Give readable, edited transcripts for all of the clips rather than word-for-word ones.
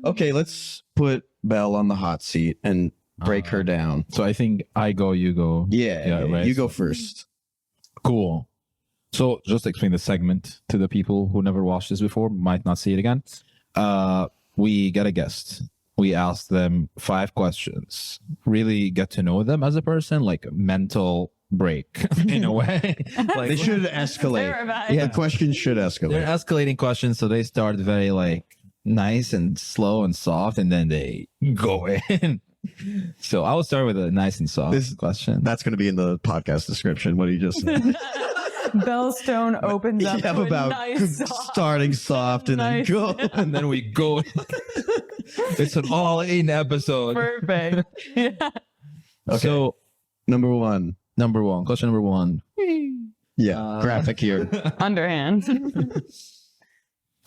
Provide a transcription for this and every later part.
Okay, let's put Belle on the hot seat and break her down. So I think I go, you go. Yeah, right. You go first. Cool. So just explain the segment to the people who never watched this before, might not see it again. We get a guest. We ask them 5 questions. Really get to know them as a person, like mental break in a way. Like, They should escalate. Yeah. The questions should escalate. They're escalating questions, so they start very like nice and slow and soft, and then they go in. So I will start with a nice and soft question. That's going to be in the podcast description. What he just said. Bel Stone opens up Yeah, to about a nice soft. starting soft and Nice. then go. And then we go. It's an all-in episode. Perfect. Yeah. Okay. So Number one. question number 1. Yeah, graphic here. Underhand.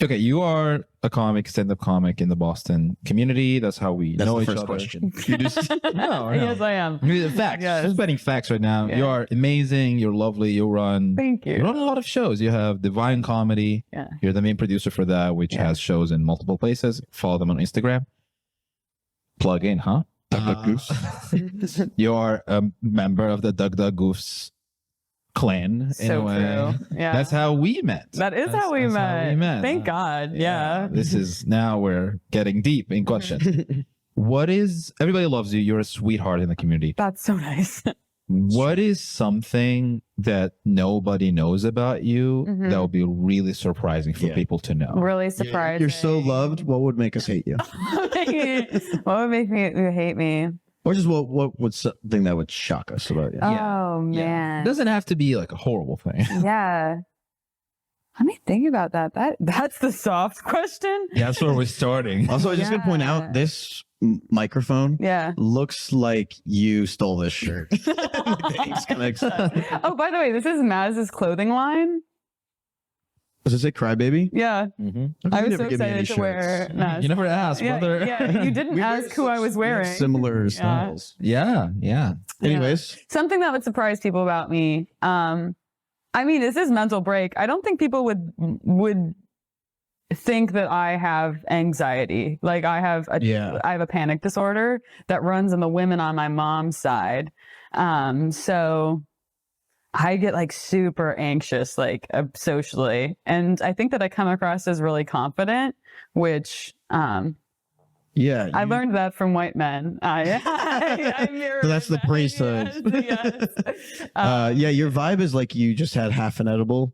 Okay, you are a comic, stand-up comic in the Boston community. That's how we That's know the each first other. question. You just no. Yes, I am. Facts. Yes. Just spreading facts right now. Yeah. You are amazing. You're lovely. You run. Thank You you. run a lot of shows. You have Divine Comedy. Yeah. You're the main producer for that, which has shows in multiple places. Follow them on Instagram. Plug in, huh? Duck, goose. You are a member of the Doug Goofs clan in So a way. true. Yeah. That's how we met. That is how we met. Thank God. Yeah. This is now we're getting deep in question. What is everybody loves you? You're a sweetheart in the community. That's so nice. What is something that nobody knows about you that would be really surprising for people to know? Really surprising. You're so loved. What would make us hate you? What would make you hate me? Or just what would something that would shock us about you? Oh, It man. doesn't have to be like a horrible thing. Yeah. Let me think about that. That's the soft question. Yeah, that's where we're starting. Also, I'm just going to point out this microphone Yeah. looks like you stole this shirt. It's kinda exciting. Oh, by the way, this is Maz's clothing line. Does it say Crybaby? Yeah. I was so excited to wear Maz. You never asked Yeah, whether. yeah, you didn't ask who I was wearing. Similar styles. Yeah. Anyways, Something that would surprise people about me. I mean, this is mental break. I don't think people would think that I have anxiety. Like I have a panic disorder that runs in the women on my mom's side. So I get like super anxious, like socially. And I think that I come across as really confident, which yeah. I learned that from white men. I mirror So that's the that. priesthood. Yes. Yeah, your vibe is like you just had half an edible.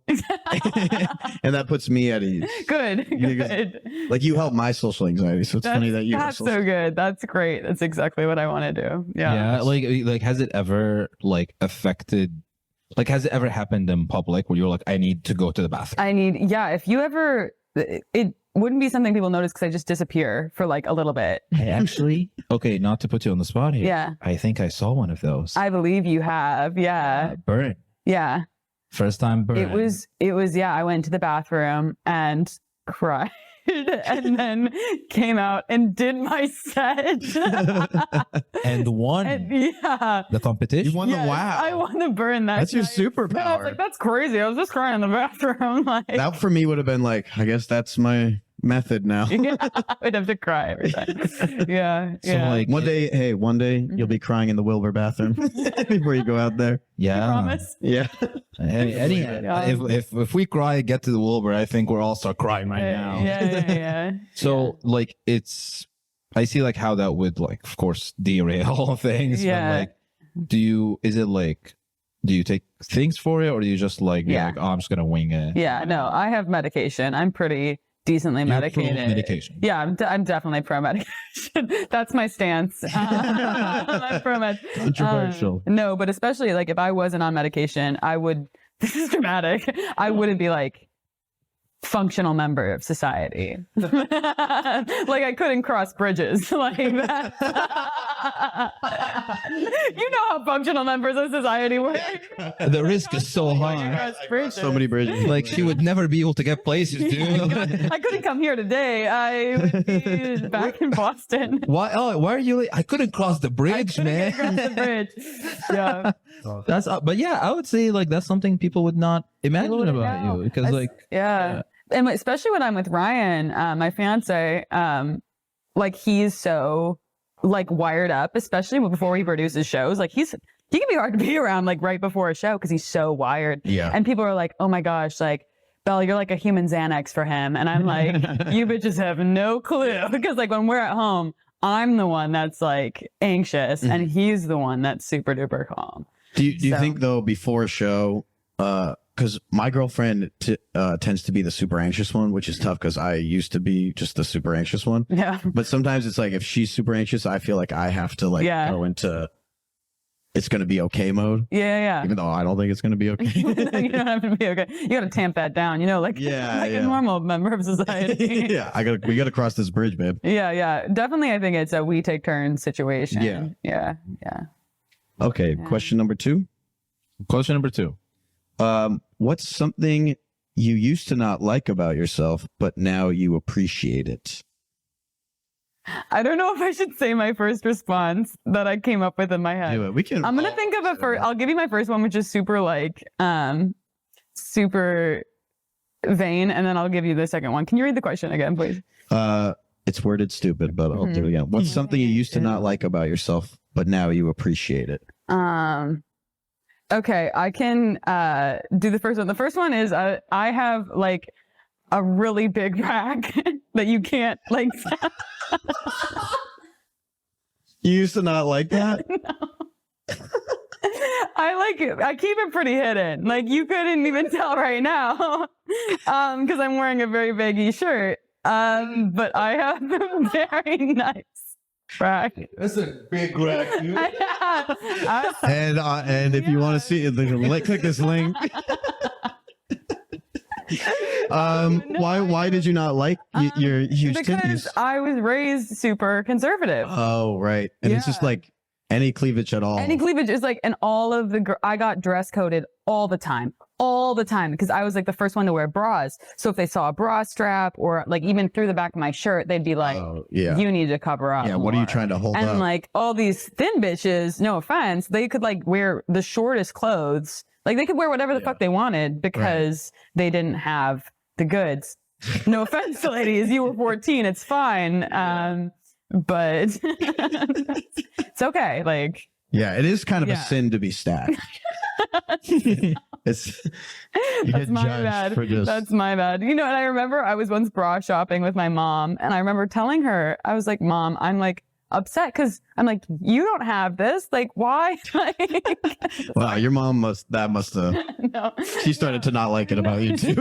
And that puts me at ease. Good. Because, Good. like you help my social anxiety, so it's funny that you have That's social so good. That's great. That's exactly what I want to do. Yeah. Yeah. Like, has it ever like affected? Like, has it ever happened in public where you're like, I need to go to the bathroom? If you ever, it wouldn't be something people notice because I just disappear for like a little bit. I actually, okay, not to put you on the spot here. Yeah. I think I saw one of those. I believe you have. Yeah. Burn. Yeah. First time burn. It was, yeah, I went to the bathroom and cried and then came out and did my set. and won Yeah. the competition. You won Yes, the wow. I want to burn that. That's your night. And I superpower. was like, that's crazy. I was just crying in the bathroom. Like, That for me would have been like, I guess that's my method now. yeah, I would have to cry every time. Yeah. So Yeah. like, One day you'll be crying in the Wilbur bathroom before you go out there. yeah. Promise? Yeah. If we cry, get to the Wilbur, I think we'll all start crying right now. Yeah. So like I see like how that would like, of course, derail things. Yeah. But like, do you take things for it, or do you just like, be like, oh, I'm just gonna wing it? Yeah. No, I have medication. I'm pretty decently You're medicated. pro-medication. Yeah, I'm definitely pro medication. That's my stance. I'm pro med. Controversial. No, but especially like if I wasn't on medication, I would. This is dramatic. I wouldn't be like functional member of society. Like I couldn't cross bridges like that. You know how functional members of society work. The risk is so high. Cross bridges. So many bridges. Like she would never be able to get places, dude. I couldn't come here today. I would be back in Boston. Why? Oh, why are you late? I couldn't cross the bridge, man. Cross the bridge. Yeah. That's but yeah, I would say like that's something people would not imagine about you because like yeah. And especially when I'm with Ryan, my fiance, like he's so like wired up, especially before he produces shows. Like he can be hard to be around like right before a show because he's so wired. Yeah. And people are like, oh my gosh, like Bel, you're like a human Xanax for him. And I'm like, you bitches have no clue. Because like when we're at home, I'm the one that's like anxious and he's the one that's super duper calm. Do you think though, before a show, because my girlfriend tends to be the super anxious one, which is tough because I used to be just the super anxious one. Yeah. But sometimes it's like if she's super anxious, I feel like I have to like go into it's going to be okay mode. Yeah. Even though I don't think it's going to be okay. You don't have to be okay. You got to tamp that down, you know, like, a normal member of society. We got to cross this bridge, babe. Yeah. Definitely, I think it's a we take turns situation. Yeah. Okay. Yeah. Question number 2. Question number 2. What's something you used to not like about yourself, but now you appreciate it? I don't know if I should say my first response that I came up with in my head. We can. I'm gonna think of it first. I'll give you my first one, which is super like super vain, and then I'll give you the second one. Can you read the question again, please? It's worded stupid, but I'll do it again. What's something you used to not like about yourself, but now you appreciate it? Okay, I can do the first one. The first one is I have like a really big rack that you can't like. You used to not like that? No. I like it. I keep it pretty hidden. Like you couldn't even tell right now, because I'm wearing a very baggy shirt. But I have a very nice rack. That's a big rack. And if you want to see it, click this link. Why did you not like your huge titties? Because I was raised super conservative. Oh, right. And it's just like any cleavage at all. Any cleavage is like, and all of the, I got dress coded all the time, because I was like the first one to wear bras. So if they saw a bra strap or like even through the back of my shirt, they'd be like, you need to cover up. Yeah, what are you trying to hold up? And like all these thin bitches, no offense, they could like wear the shortest clothes. Like they could wear whatever the fuck they wanted because they didn't have the goods. No offense, ladies, you were 14, it's fine. But it's okay. Like, yeah, it is kind of a sin to be stacked. It's you get judged for just. That's my bad. You know, and I remember I was once bra shopping with my mom, and I remember telling her, I was like, Mom, I'm like upset because I'm like, you don't have this. Like, why? Wow, your mom must have. No, she started to not like it about you too.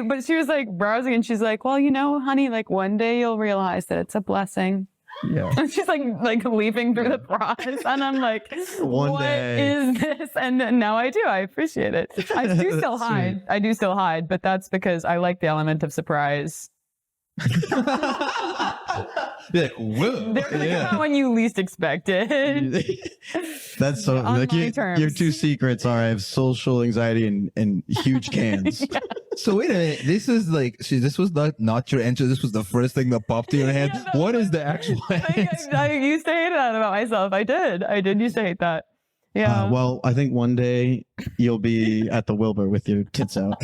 But she was like browsing, and she's like, well, you know, honey, like one day you'll realize that it's a blessing. Yeah. And she's like leafing through the process, and I'm like, what is this? And now I do. I appreciate it. I do still hide. I do still hide, but that's because I like the element of surprise. Like, whoa. There's when you least expect it. That's so like your two secrets are I have social anxiety and huge cans. So wait a minute, this is like this was not your answer. This was the first thing that popped in your head. What is the actual answer? I used to hate that about myself. I did used to hate that. Yeah. Well, I think one day you'll be at the Wilbur with your tits out.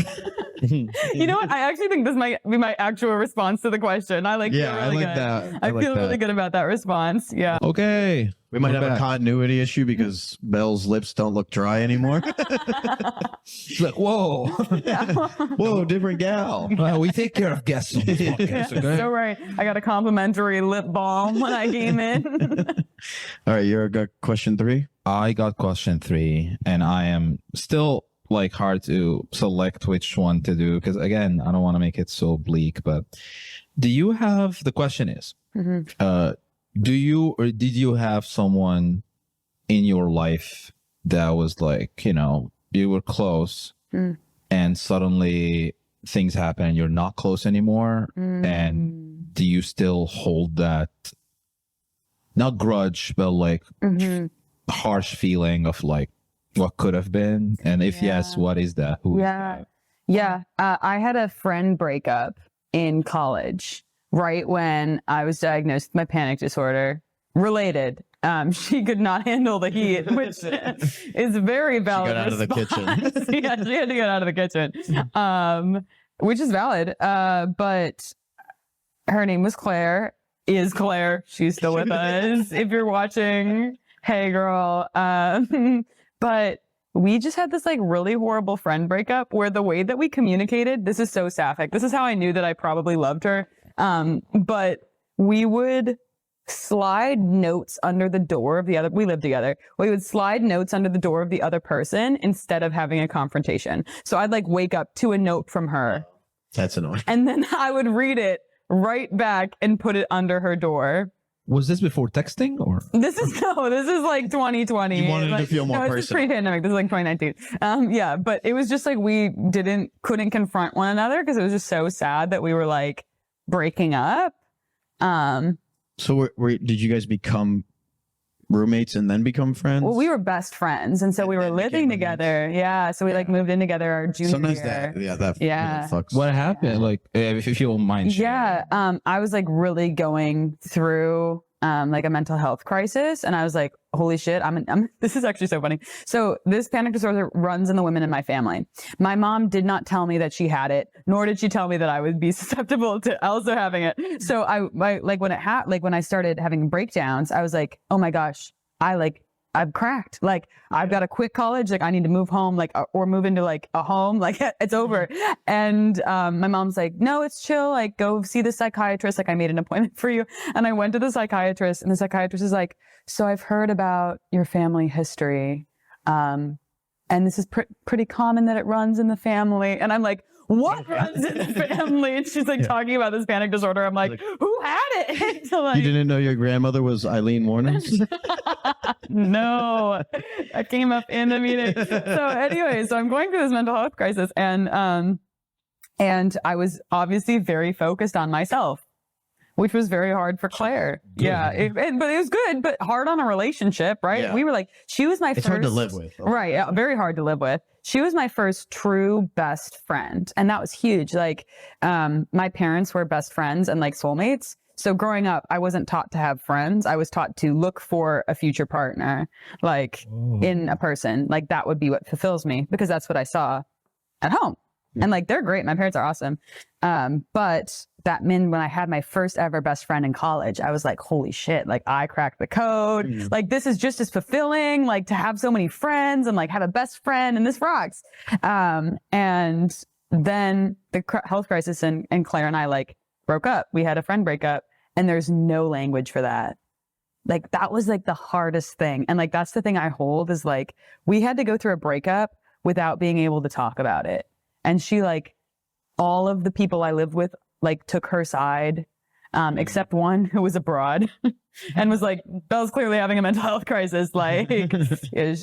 You know what? I actually think this might be my actual response to the question. I like. Yeah, I like that. I feel really good about that response. Yeah. Okay. We might have a continuity issue because Bel's lips don't look dry anymore. It's like, whoa. Whoa, different gal. We take care of guests on this podcast, okay? So right. I got a complimentary lip balm when I came in. All right, you're got question 3? I got question 3, and I am still like hard to select which one to do because again, I don't want to make it so bleak, but do you have, the question is, do you or did you have someone in your life that was like, you know, you were close and suddenly things happen and you're not close anymore? And do you still hold that, not grudge, but like harsh feeling of like what could have been? And if yes, what is that? Who is that? Yeah. I had a friend breakup in college right when I was diagnosed with my panic disorder related. She could not handle the heat, which is very valid. She got out of the kitchen. Yeah, she had to get out of the kitchen, which is valid. But her name was Claire. is Claire. She's still with us. If you're watching, hey girl. But we just had this like really horrible friend breakup where the way that we communicated, this is so sapphic. This is how I knew that I probably loved her. But we would slide notes under the door of the other. We lived together. We would slide notes under the door of the other person instead of having a confrontation. So I'd like wake up to a note from her. That's annoying. And then I would read it right back and put it under her door. Was this before texting or? This is like 2020. You wanted to feel more no, personal. This is pre-pandemic. This is like 2019. Yeah, but it was just like we couldn't confront one another because it was just so sad that we were like breaking up. So did you guys become roommates and then become friends? Well, we were best friends, and so we were living together. Yeah, so we like moved in together our junior Sometimes year. that really fucks. What happened? Like, if you don't mind. Yeah, I was like really going through like a mental health crisis, and I was like, holy shit, this is actually so funny. So this panic disorder runs in the women in my family. My mom did not tell me that she had it, nor did she tell me that I would be susceptible to also having it. So I like when I started having breakdowns, I was like, oh my gosh, I've cracked. Like, I've got to quit college. Like, I need to move home, like, or move into like a home. Like, it's over. And my mom's like, no, it's chill. Like, go see the psychiatrist. Like, I made an appointment for you. And I went to the psychiatrist, and the psychiatrist is like, so I've heard about your family history. And this is pretty common that it runs in the family. And I'm like, what runs in the family? And she's like talking about this panic disorder. I'm like, who had it? So, like, you didn't know your grandmother was Eileen Warners? No, that came up in the meeting. So anyway, so I'm going through this mental health crisis, and I was obviously very focused on myself, which was very hard for Claire. Good. Yeah, but it was good, but hard on a relationship, right? Yeah. We were like, she was my first. It's hard to live with. Right, yeah, very hard to live with. She was my first true best friend, and that was huge. Like, my parents were best friends and like soulmates. So growing up, I wasn't taught to have friends. I was taught to look for a future partner, like in a person. Like, that would be what fulfills me, because that's what I saw at home. And like, they're great. My parents are awesome. But that meant when I had my first ever best friend in college, I was like, holy shit, like I cracked the code. Like, this is just as fulfilling, like to have so many friends and like have a best friend, and this rocks. And then the health crisis, and Claire and I like broke up. We had a friend breakup, and there's no language for that. Like, that was like the hardest thing. And like, that's the thing I hold is like, we had to go through a breakup without being able to talk about it. And she, like, all of the people I lived with, like, took her side, except one who was abroad and was like, Belle's clearly having a mental health crisis. Like,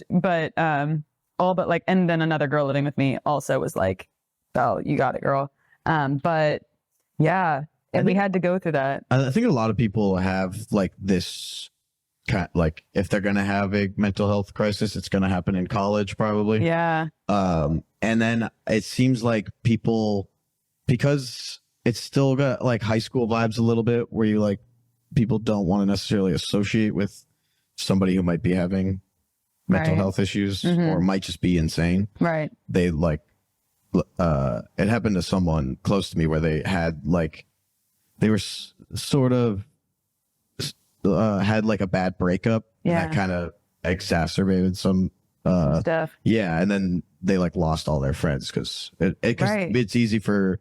but like, and then another girl living with me also was like, Belle, you got it, girl. But yeah, and we had to go through that. I think a lot of people have like this kind, like if they're going to have a mental health crisis, it's going to happen in college probably. Yeah. And then it seems like people, because it's still got like high school vibes a little bit, where you like, people don't want to necessarily associate with somebody who might be having mental health issues or might just be insane. Right. They like, it happened to someone close to me where they had like, they were sort of had like a bad breakup that kind of exacerbated some stuff. Yeah, and then they like lost all their friends because it's easy for,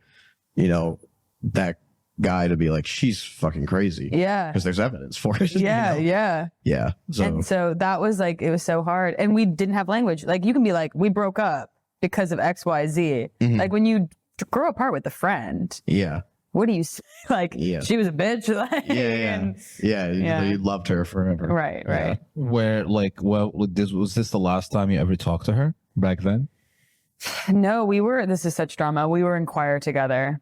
you know, that guy to be like, she's fucking crazy. Yeah, because there's evidence for it. Yeah, you know? Yeah. So that was like, it was so hard, and we didn't have language. Like, you can be like, we broke up because of XYZ. Like, when you grow apart with a friend. Yeah. What do you say? Like, she was a bitch. Like, you loved her forever. Right. Yeah. Where, like, well, was this the last time you ever talked to her back then? No, this is such drama. We were in choir together.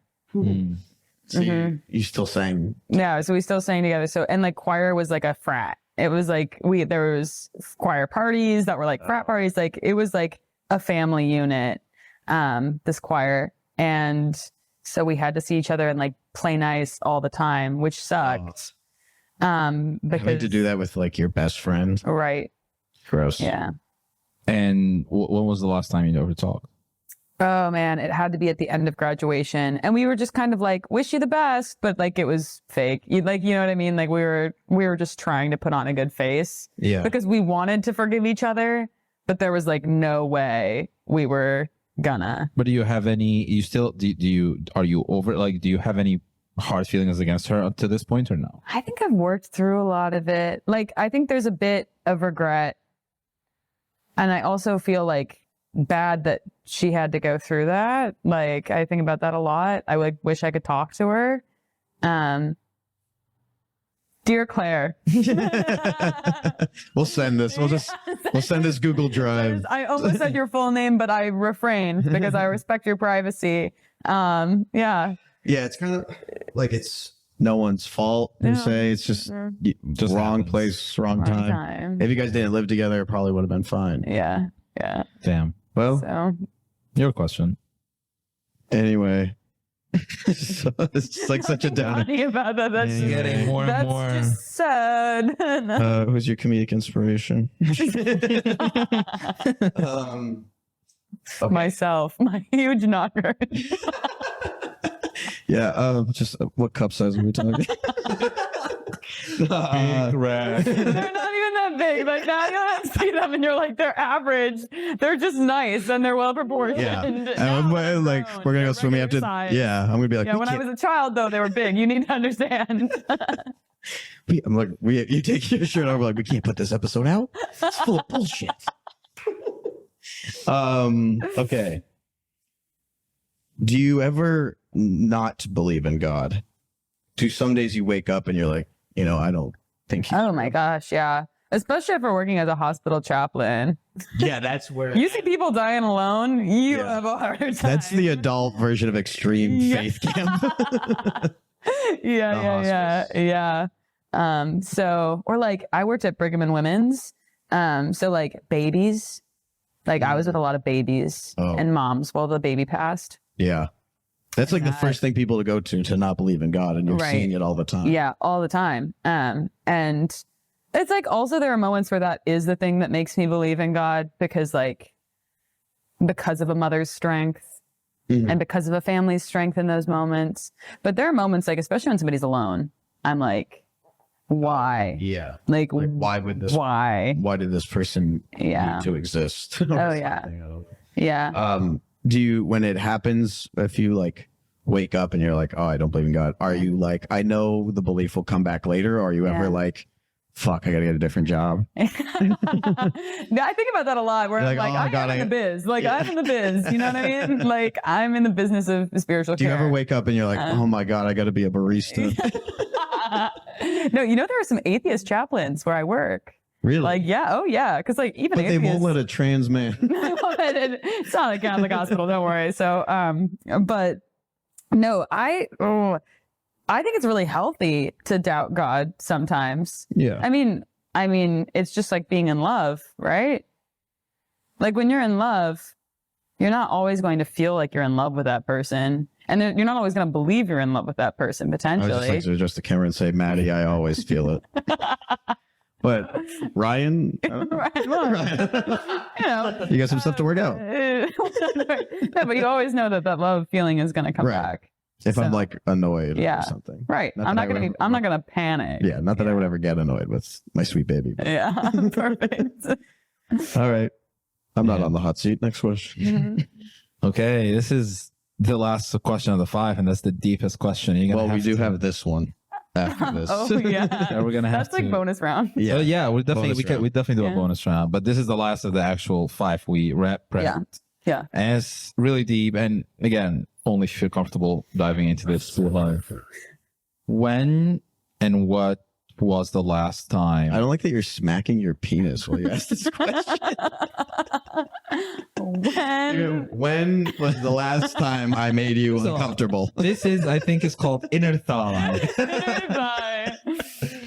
So you still sang? Yeah, so we still sang together. So, and like, choir was like a frat. It was like, there was choir parties that were like frat parties. Like, it was like a family unit, this choir. And so we had to see each other and like play nice all the time, which sucked. Because having to do that with like your best friend. Right. Gross. Yeah. And when was the last time you ever talked? Oh man, it had to be at the end of graduation, and we were just kind of like, wish you the best, but like it was fake. You know what I mean? Like we were just trying to put on a good face, because we wanted to forgive each other, but there was like no way we were gonna. But do you have any? You still are you over? Like, do you have any hard feelings against her up to this point or no? I think I've worked through a lot of it. Like I think there's a bit of regret, and I also feel like bad that she had to go through that. Like I think about that a lot. I like wish I could talk to her. Dear Claire. We'll send this. We'll send this Google Drive. I almost said your full name, but I refrained because I respect your privacy. Yeah, it's kind of like it's no one's fault per se. It's just wrong happens. Place, wrong time. If you guys didn't live together, it probably would have been fine. Yeah. Damn. Well, so your question. Anyway, so it's like such a downer. About that. That's just, getting more and more. That's just sad. Who's your comedic inspiration? Okay. Myself, my huge knocker. Just what cup size are we talking? Big red. They're not even that big. Like now you see them and you're like, they're average. They're just nice and they're well proportioned. Yeah. And we're gonna go swimming after. Yeah, I'm gonna be like. Yeah, when I was a child though, they were big. You need to understand. I'm like, you take your shirt off. We're like, we can't put this episode out. It's full of bullshit. Okay. Do you ever not believe in God? Do some days you wake up and you're like, I don't think Oh my gosh, yeah. Especially if we're working as a hospital chaplain. Yeah, that's where you see people dying alone, you have a harder time. That's the adult version of extreme faith camp. Yeah. So, or like I worked at Brigham and Women's. So like babies, like I was with a lot of babies and moms while the baby passed. Yeah. That's like the first thing people to go to not believe in God, and you're seeing it all the time. Yeah, all the time. And it's like also there are moments where that is the thing that makes me believe in God because of a mother's strength and because of a family's strength in those moments. But there are moments like, especially when somebody's alone, I'm like, why? Yeah. Like why would this? Why did this person need to exist? Yeah. Do you, when it happens, if you like wake up and you're like, oh, I don't believe in God, are you like, I know the belief will come back later? Or are you ever like, fuck, I gotta get a different job? No, I think about that a lot where I'm like, I'm in the biz. Like, I'm in the biz. You know what I mean? Like, I'm in the business of spiritual care. Do you ever wake up and you're like, oh my God, I gotta be a barista? No, there are some atheist chaplains where I work. Really? Like, yeah. Oh, yeah. Because, like, even but they won't let a trans man. It's not a Catholic hospital. Don't worry. So, but no, I think it's really healthy to doubt God sometimes. Yeah. I mean, it's just like being in love, right? Like when you're in love, you're not always going to feel like you're in love with that person. And you're not always going to believe you're in love with that person, potentially. I was just like to address the camera and say, Maddie, I always feel it. But Ryan, Ryan, you got some stuff to work out. No, but you always know that love feeling is going to come back. If I'm like annoyed or something. Right. I'm not going to panic. Yeah. Not that I would ever get annoyed with my sweet baby. But. Yeah. Perfect. All right. I'm not on the hot seat. Next question. Okay. This is the last question of the 5, and that's the deepest question. We do have this one after this. Oh yeah. We're gonna have that's like bonus round. Yeah. We definitely do a bonus round, but this is the last of the actual 5 we present. Yeah. And it's really deep, and again, only if you feel comfortable diving into this. When and what was the last time? I don't like that you're smacking your penis while you ask this question. When was the last time I made you uncomfortable? This is, I think, it's called inner thigh. Inner thigh.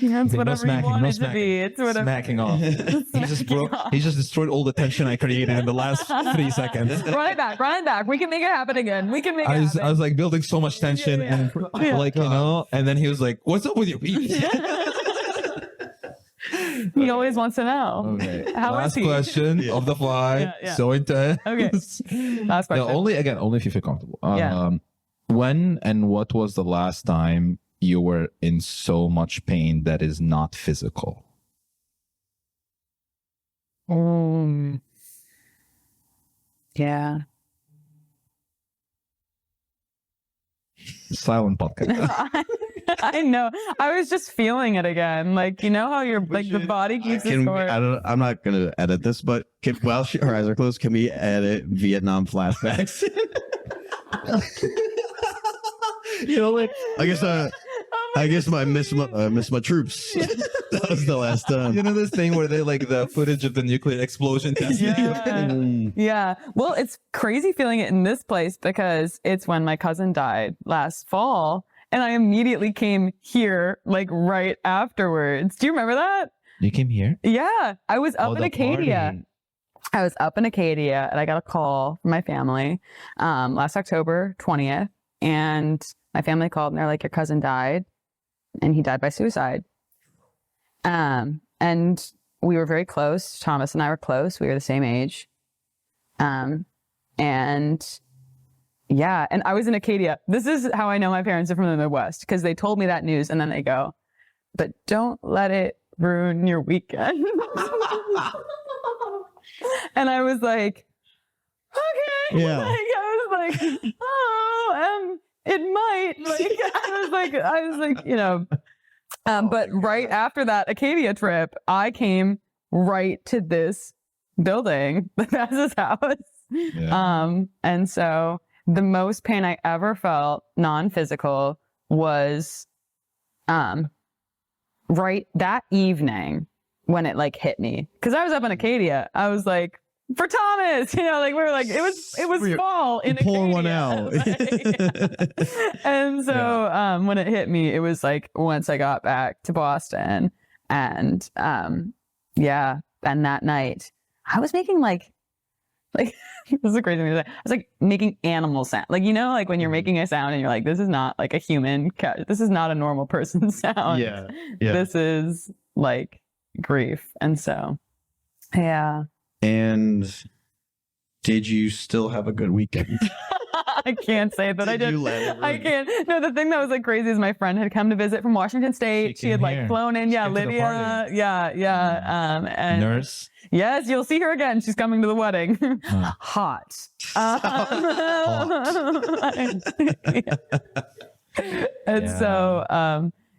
That's whatever you want it to be. It's whatever. Smacking off. He just destroyed all the tension I created in the last 3 seconds. Run it back. We can make it happen again. We can make it happen. I was like building so much tension and like, and then he was like, what's up with your penis? He always wants to know. Okay. How is Last he? question of the fly. Yeah, yeah. So intense. Okay. Last question. No, only if you feel comfortable. Yeah. When and what was the last time you were in so much pain that is not physical? Yeah. Silent podcast. I know. I was just feeling it again. Like, you know how your the body keeps the score. I'm not gonna edit this, but while her eyes are closed, can we edit Vietnam flashbacks? Like I guess I miss my troops. That was the last time. You know this thing where they like the footage of the nuclear explosion testing? Yeah. Yeah. Well, it's crazy feeling it in this place because it's when my cousin died last fall. And I immediately came here like right afterwards. Do you remember that? You came here? Yeah. I was up in the Acadia. party. I was up in Acadia and I got a call from my family last October 20th. And my family called and they're like, your cousin died and he died by suicide. And we were very close. Thomas and I were close. We were the same age. And yeah, and I was in Acadia. This is how I know my parents are from the Midwest because they told me that news and then they go, but don't let it ruin your weekend. And I was like, okay. Yeah. Like, I was like, oh, it might. Like, I was like, but right after that Acadia trip, I came right to this building. That's his house. Yeah. And so the most pain I ever felt, non-physical, was right that evening when it like hit me. Because I was up in Acadia. I was like, for Thomas, like we were like, it was fall in Acadia. Pour one out. And so when it hit me, it was like once I got back to Boston and and that night I was making like this is a crazy thing to say. I was like making animal sound. Like, like when you're making a sound and you're like, this is not like a human, this is not a normal person sound. Yeah. This is like grief. And so, yeah. And did you still have a good weekend? I can't say that I did. You let it ruin? I can't. No, the thing that was like crazy is my friend had come to visit from Washington State. She had like flown in. Yeah, Lydia. Yeah. And nurse. Yes, you'll see her again. She's coming to the wedding. Hot. And so,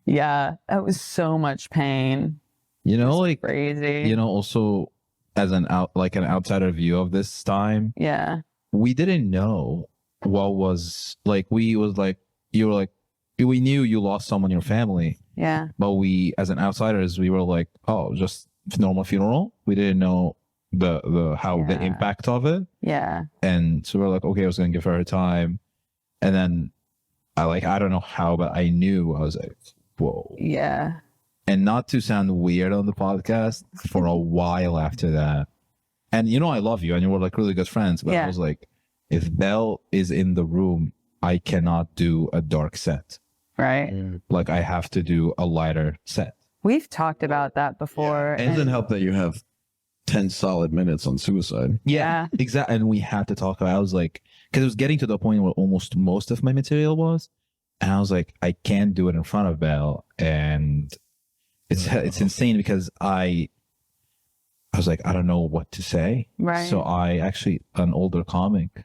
that was so much pain. Like crazy. Also as an outsider view of this time. Yeah. We didn't know what was like. We knew you lost someone in your family. Yeah. But we, as an outsiders, we were like, oh, just normal funeral. We didn't know the impact of it. Yeah. And so we're like, okay, I was gonna give her time. And then I don't know how, but I knew. I was like, whoa. Yeah. And not to sound weird on the podcast, for a while after that. And I love you and you were like really good friends, but I was like, if Bel is in the room, I cannot do a dark set. Right. Like I have to do a lighter set. We've talked about that before. And it doesn't help that you have 10 solid minutes on suicide. Yeah. Exactly. And we had to talk about it. I was like, because it was getting to the point where almost most of my material was. And I was like, I can't do it in front of Bel. And it's insane because I was like, I don't know what to say. Right. So I actually, an older comic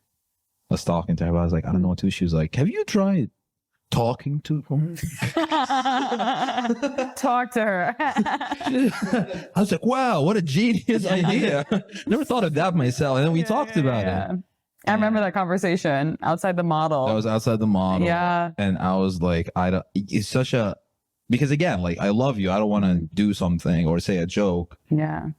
was talking to her. I was like, I don't know what to do. She was like, have you tried talking to her? Talk to her. I was like, wow, what a genius idea. Never thought of that myself. And then we talked about it. I remember that conversation outside the model. That was outside the model. Yeah. And I was like, it's such a, because again, like I love you. I don't want to do something or say a joke. Yeah.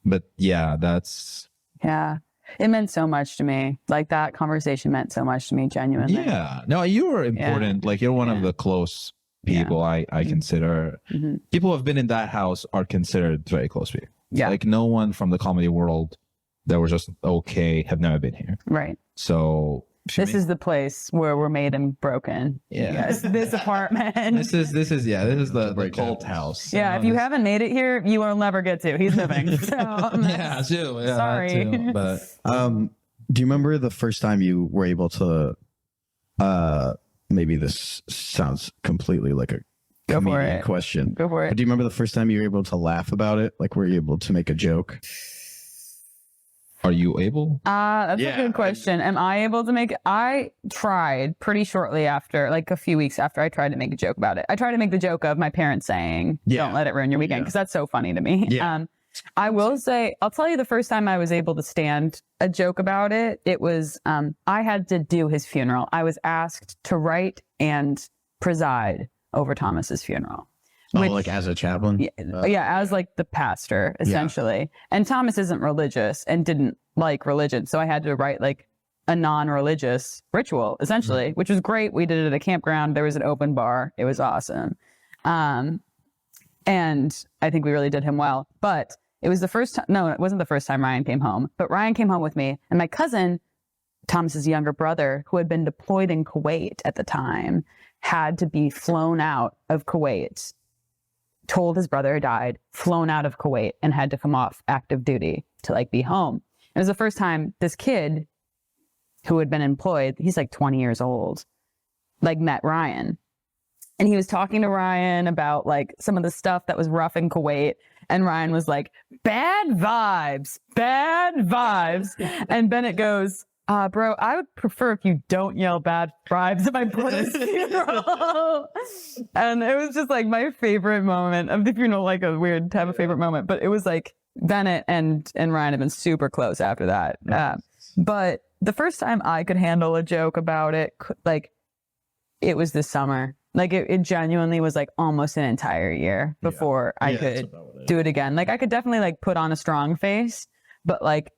But yeah, that's. Yeah. It meant so much to me. Like that conversation meant so much to me, genuinely. Yeah. No, you were important. Like you're one of the close people I consider. Mm-hmm. People who have been in that house are considered very close people. Yeah. Like no one from the comedy world that were just okay have never been here. Right. So This is the place where we're made and broken. Yeah. Yes, this apartment. This is the cult house. Yeah, if you haven't made it here, you will never get to. He's moving. So, Yeah, too. Yeah, sorry. Too, but do you remember the first time you were able to maybe this sounds completely like a Go for comedian it. question. Go for it. But do you remember the first time you were able to laugh about it? Like, were you able to make a joke? are you able? That's Yeah. a good question. Am I able to make? I tried pretty shortly after, like a few weeks after I tried to make a joke about it. I tried to make the joke of my parents saying, Yeah. "Don't let it ruin your weekend," because that's so funny to me. Yeah. I will say, I'll tell you the first time I was able to stand a joke about it. It was I had to do his funeral. I was asked to write and preside over Thomas's funeral. Oh, like as a chaplain? Yeah, as like the pastor, essentially. And Thomas isn't religious and didn't like religion. So I had to write like a non-religious ritual, essentially, which was great. We did it at a campground. There was an open bar. It was awesome. And I think we really did him well. But it was the first time. No, it wasn't the first time Ryan came home. But Ryan came home with me. And my cousin, Thomas's younger brother, who had been deployed in Kuwait at the time, had to be flown out of Kuwait, told his brother died, flown out of Kuwait, and had to come off active duty to like be home. It was the first time this kid who had been employed, he's like 20 years old, like met Ryan. And he was talking to Ryan about like some of the stuff that was rough in Kuwait. And Ryan was like, bad vibes. And Bennett goes, bro, I would prefer if you don't yell bad vibes at my brother's funeral. And it was just like my favorite moment of the funeral, like a weird to have a favorite moment. But it was like Bennett and Ryan have been super close after that. But the first time I could handle a joke about it, like it was this summer. Like it genuinely was like almost an entire year before I could do it again. Like I could definitely like put on a strong face, but like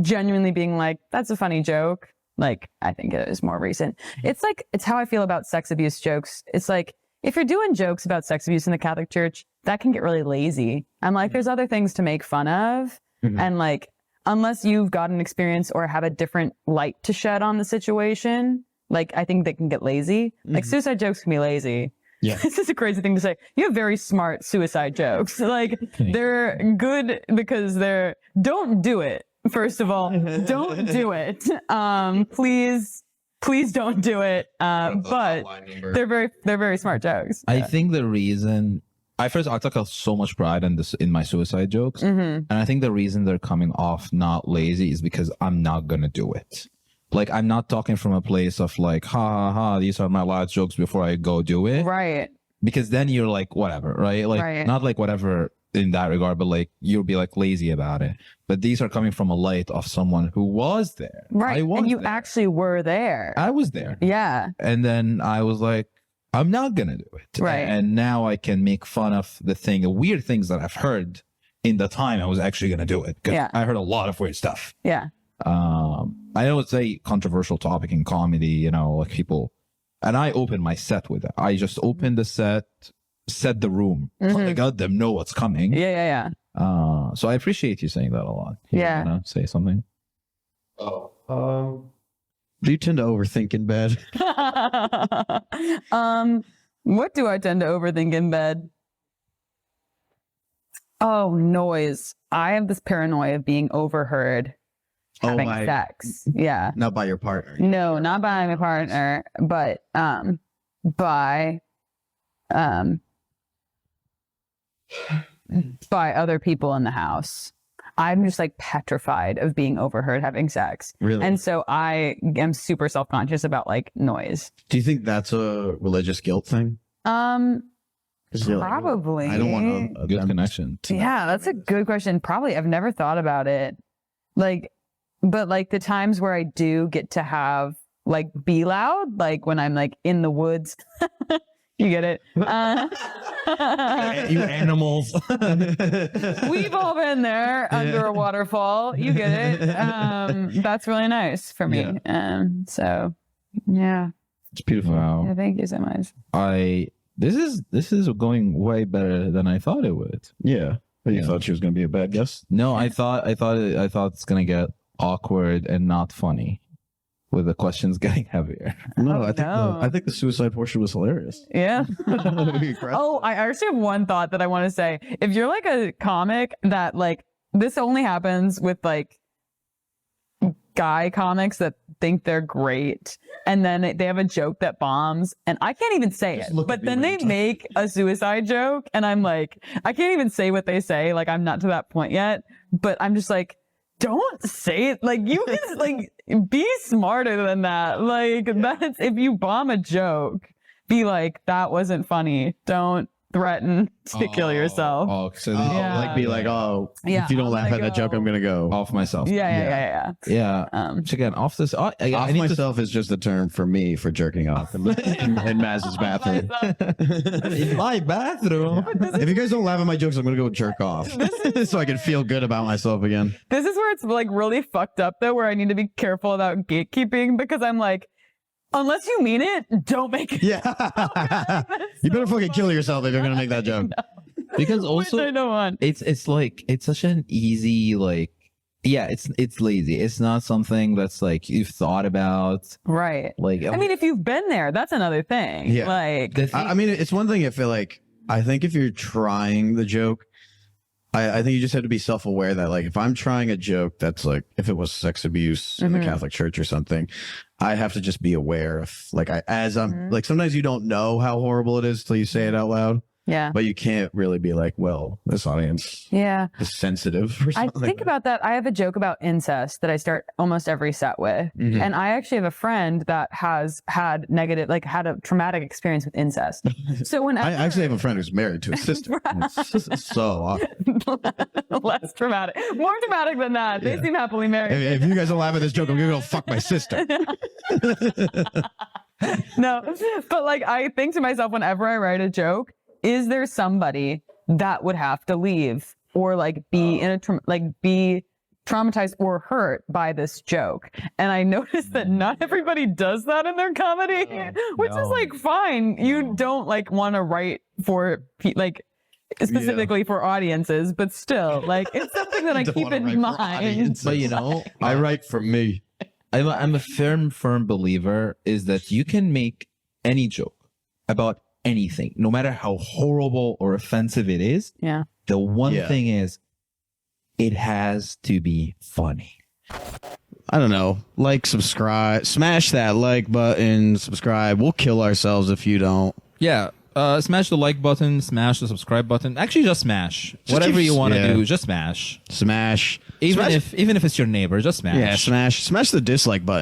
genuinely being like, that's a funny joke. Like, I think it is more recent. It's like, it's how I feel about sex abuse jokes. It's like, if you're doing jokes about sex abuse in the Catholic Church, that can get really lazy. I'm like, there's other things to make fun of. And like, unless you've got an experience or have a different light to shed on the situation, like, I think they can get lazy. Like, suicide jokes can be lazy. Yeah. This is a crazy thing to say. You have very smart suicide jokes. Like, they're good because don't do it. First of all, don't do it. Please don't do it. But they're very smart jokes. I think the reason I took so much pride in my suicide jokes, and I think the reason they're coming off not lazy is because I'm not gonna do it. Like, I'm not talking from a place of like, ha ha ha, these are my last jokes before I go do it. Right. Because then you're like, whatever, right? Like, not like whatever in that regard, but like you'll be like lazy about it. But these are coming from a light of someone who was there. Right. And you actually were there. I was there. Yeah. And then I was like, I'm not going to do it. Right. And now I can make fun of the weird things that I've heard in the time I was actually going to do it. Because I heard a lot of weird stuff. Yeah. I know it's a controversial topic in comedy, you know, like people, and I opened my set with it. I just opened the set the room. I got them know what's coming. Yeah. So I appreciate you saying that a lot. You wanna say something? Do you tend to overthink in bed? What do I tend to overthink in bed? Oh, noise. I have this paranoia of being overheard having sex. Yeah. Not by your partner. No, not by my partner, but by other people in the house. I'm just like petrified of being overheard having sex. Really? And so I am super self-conscious about like noise. Do you think that's a religious guilt thing? Probably. I don't want a Good connection. Yeah, that's a good question. Probably. I've never thought about it. Like, but like the times where I do get to have like be loud, like when I'm like in the woods. You get it? You animals. We've all been there under a waterfall. You get it? That's really nice for me. So, yeah. It's beautiful. Wow. Yeah, thank you so much. This is going way better than I thought it would. Yeah. But you thought she was going to be a bad guest? No, I thought it's gonna get awkward and not funny. with the questions getting heavier. No, Oh, I think the suicide portion was hilarious. Yeah. Oh, I actually have one thought that I want to say. If you're like a comic that like, this only happens with like guy comics that think they're great, and then they have a joke that bombs, and I can't even say it, but then they make a suicide joke, and I'm like, I can't even say what they say. Like, I'm not to that point yet, but I'm just like, don't say it. Like, you can like be smarter than that. Like, that's, if you bomb a joke, be like, that wasn't funny. Don't threaten to kill yourself. Like be like, if you don't laugh at that joke, I'm gonna go off myself. Yeah. Again, off this. Off myself is just a term for me for jerking off in Maz's bathroom. In my bathroom. If you guys don't laugh at my jokes, I'm gonna go jerk off so I can feel good about myself again. This is where it's like really fucked up though, where I need to be careful about gatekeeping, because I'm like, unless you mean it, don't make it. Yeah. You better fucking kill yourself if you're going to make that joke. Because also, I don't want. It's like, it's such an easy, like, yeah, it's lazy. It's not something that's like you've thought about. Right. Like, I mean, if you've been there, that's another thing. Yeah. Like, I mean, it's one thing if it like, I think if you're trying the joke, I think you just have to be self-aware that like, if I'm trying a joke that's like, if it was sex abuse in the Catholic Church or something, I have to just be aware of like, like sometimes you don't know how horrible it is till you say it out loud. yeah. But you can't really be like, well, this audience is sensitive or I something. think about that. I have a joke about incest that I start almost every set with. And I actually have a friend that has had had a traumatic experience with incest. So whenever I actually have a friend who's married to a sister. So awful. less traumatic, more traumatic than that. They seem happily married. If you guys don't laugh at this joke, I'm gonna go fuck my sister. No, but like, I think to myself whenever I write a joke, is there somebody that would have to leave or like be in a be traumatized or hurt by this joke? And I noticed that not everybody does that in their comedy, which is like fine. You don't like want to write for like specifically for audiences, but still, like, it's something that I keep in mind. But you know, I write for me. I'm a firm believer is that you can make any joke about anything, no matter how horrible or offensive it is. Yeah. The one thing is, it has to be funny. I don't know. Like, subscribe, smash that like button, subscribe. We'll kill ourselves if you don't. Yeah. Smash the like button, smash the subscribe button. Actually, just smash. Whatever you want to do, just smash. Smash. Even if it's your neighbor, just smash. Yeah, smash the dislike button.